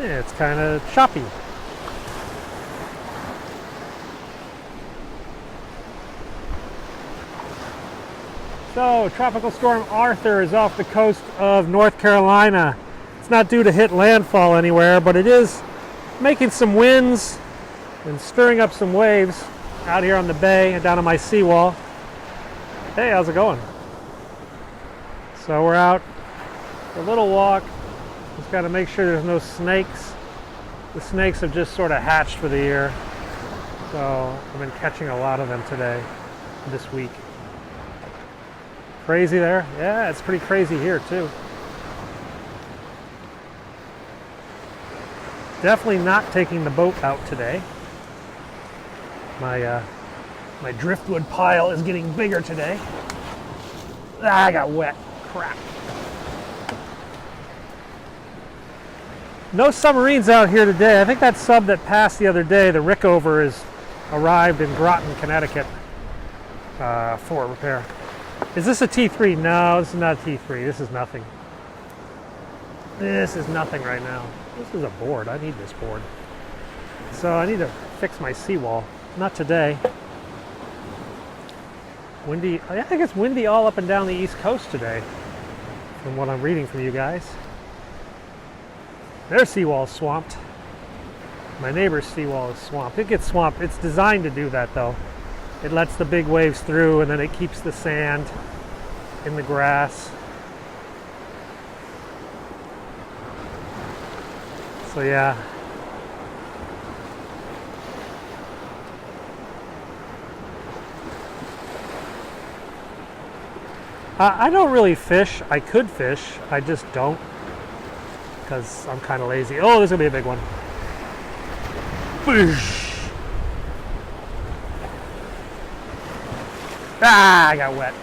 Yeah, it's kind of choppy. So, Tropical Storm Arthur is off the coast of North Carolina. It's not due to hit landfall anywhere, but it is making some winds and stirring up some waves out here on the bay and down on my seawall. Hey, how's it going? So we're out for a little walk. Just got to make sure there's no snakes. The snakes have just sort of hatched for the year. So I've been catching a lot of them today, this week. Crazy there? Yeah, it's pretty crazy here too. Definitely not taking the boat out today. My driftwood pile is getting bigger today. Ah, I got wet. Crap. No submarines out here today. I think that sub that passed the other day, the Rickover, has arrived in Groton, Connecticut for repair. Is this a T3? No, this is not a T3. This is nothing. This is nothing right now. This is a board. I need this board. So I need to fix my seawall. Not today. Windy. I think it's windy all up and down the East Coast today, from what I'm reading from you guys. Their seawall is swamped. My neighbor's seawall is swamped. It gets swamped. It's designed to do that though. It lets the big waves through and then it keeps the sand in the grass. So yeah. I don't really fish. I could fish. I just don't because I'm kind of lazy. Oh, this is going to be a big one. Boosh. Ah, I got wet.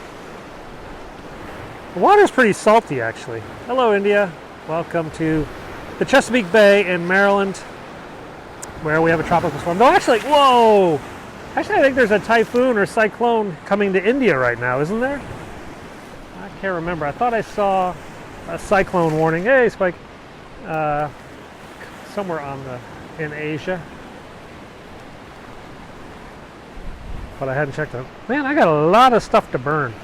The water's pretty salty, actually. Hello, India. Welcome to the Chesapeake Bay in Maryland, where we have a tropical storm. No, actually, whoa! Actually, I think there's a typhoon or cyclone coming to India right now, isn't there? I can't remember. I thought I saw a cyclone warning. Hey, Spike. Somewhere in Asia. But I hadn't checked it. Man, I got a lot of stuff to burn.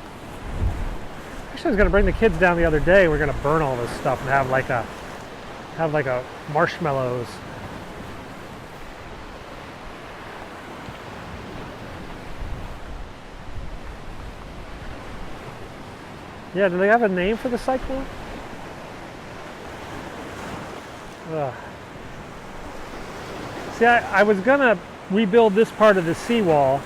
Actually, I was going to bring the kids down the other day. We're going to burn all this stuff and have like a marshmallows. Yeah, do they have a name for the cyclone? Ugh. See, I was going to rebuild this part of the seawall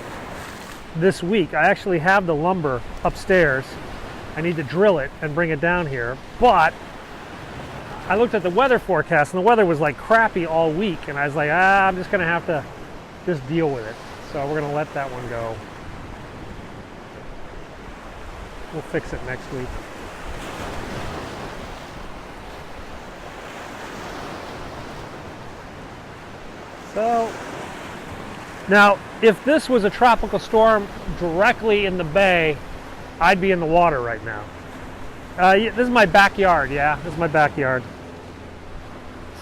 this week. I actually have the lumber upstairs. I need to drill it and bring it down here. But I looked at the weather forecast and the weather was like crappy all week. And I was like, I'm just going to have to just deal with it. So we're going to let that one go. We'll fix it next week. So, now, if this was a tropical storm directly in the bay, I'd be in the water right now. This is my backyard, yeah, this is my backyard.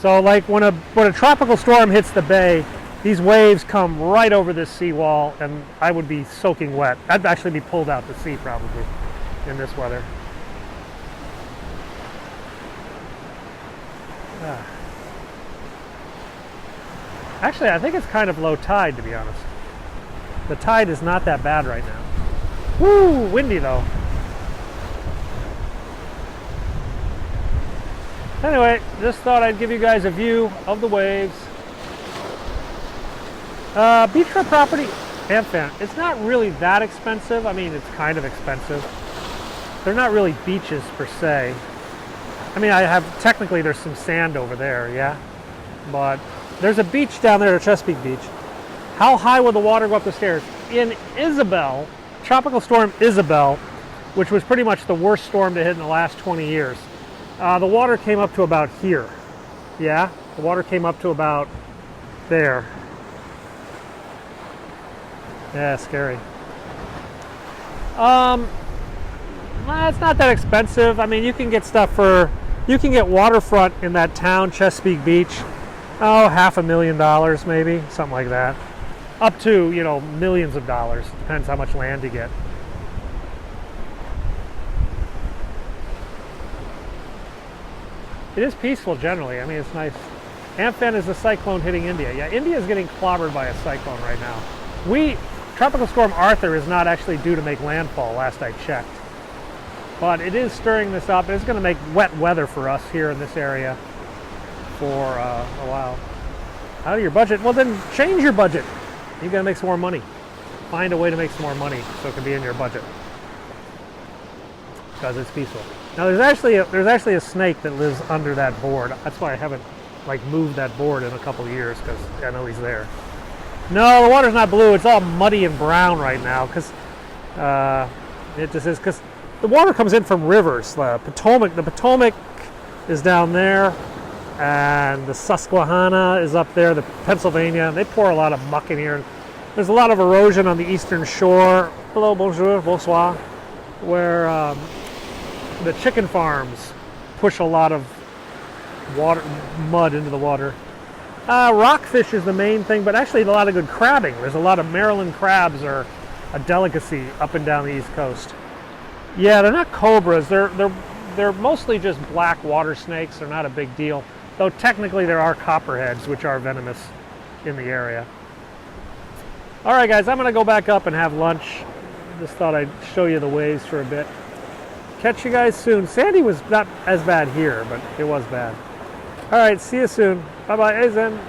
So, like when a tropical storm hits the bay, these waves come right over this seawall, and I would be soaking wet. I'd actually be pulled out to sea probably in this weather. Actually, I think it's kind of low tide, to be honest. The tide is not that bad right now. Woo! Windy, though. Anyway, just thought I'd give you guys a view of the waves. Beachfront property and fan. It's not really that expensive. I mean, it's kind of expensive. They're not really beaches, per se. I mean, technically there's some sand over there, yeah? But there's a beach down there at Chesapeake Beach. How high will the water go up the stairs? In Isabel, Tropical Storm Isabel, which was pretty much the worst storm to hit in the last 20 years, the water came up to about here. Yeah, the water came up to about there. Yeah, scary. It's not that expensive. I mean, you can get waterfront in that town, Chesapeake Beach, Oh, $500,000 maybe, something like that. Up to, you know, millions of dollars. Depends how much land you get. It is peaceful generally. I mean, it's nice. Amphen is a cyclone hitting India. Yeah, India is getting clobbered by a cyclone right now. Tropical Storm Arthur is not actually due to make landfall, last I checked. But it is stirring this up. It's going to make wet weather for us here in this area for a while. Out of your budget? Well, then change your budget. You got to make some more money. Find a way to make some more money so it can be in your budget. Because it's peaceful. Now there's actually a snake that lives under that board. That's why I haven't like moved that board in a couple of years, because I know he's there. No, the water's not blue. It's all muddy and brown right now because it just is, because the water comes in from rivers. The Potomac is down there, and the Susquehanna is up there. The Pennsylvania, they pour a lot of muck in here. There's a lot of erosion on the eastern shore. Hello, bonjour, bonsoir, where the chicken farms push a lot of mud into the water. Rockfish is the main thing, but actually a lot of good crabbing. There's a lot of Maryland crabs are a delicacy up and down the East Coast. Yeah, they're not cobras. They're mostly just black water snakes. They're not a big deal, though technically there are copperheads, which are venomous in the area. All right, guys, I'm going to go back up and have lunch. Just thought I'd show you the waves for a bit. Catch you guys soon. Sandy was not as bad here, but it was bad. All right, see you soon. Bye-bye. Hey, Zen.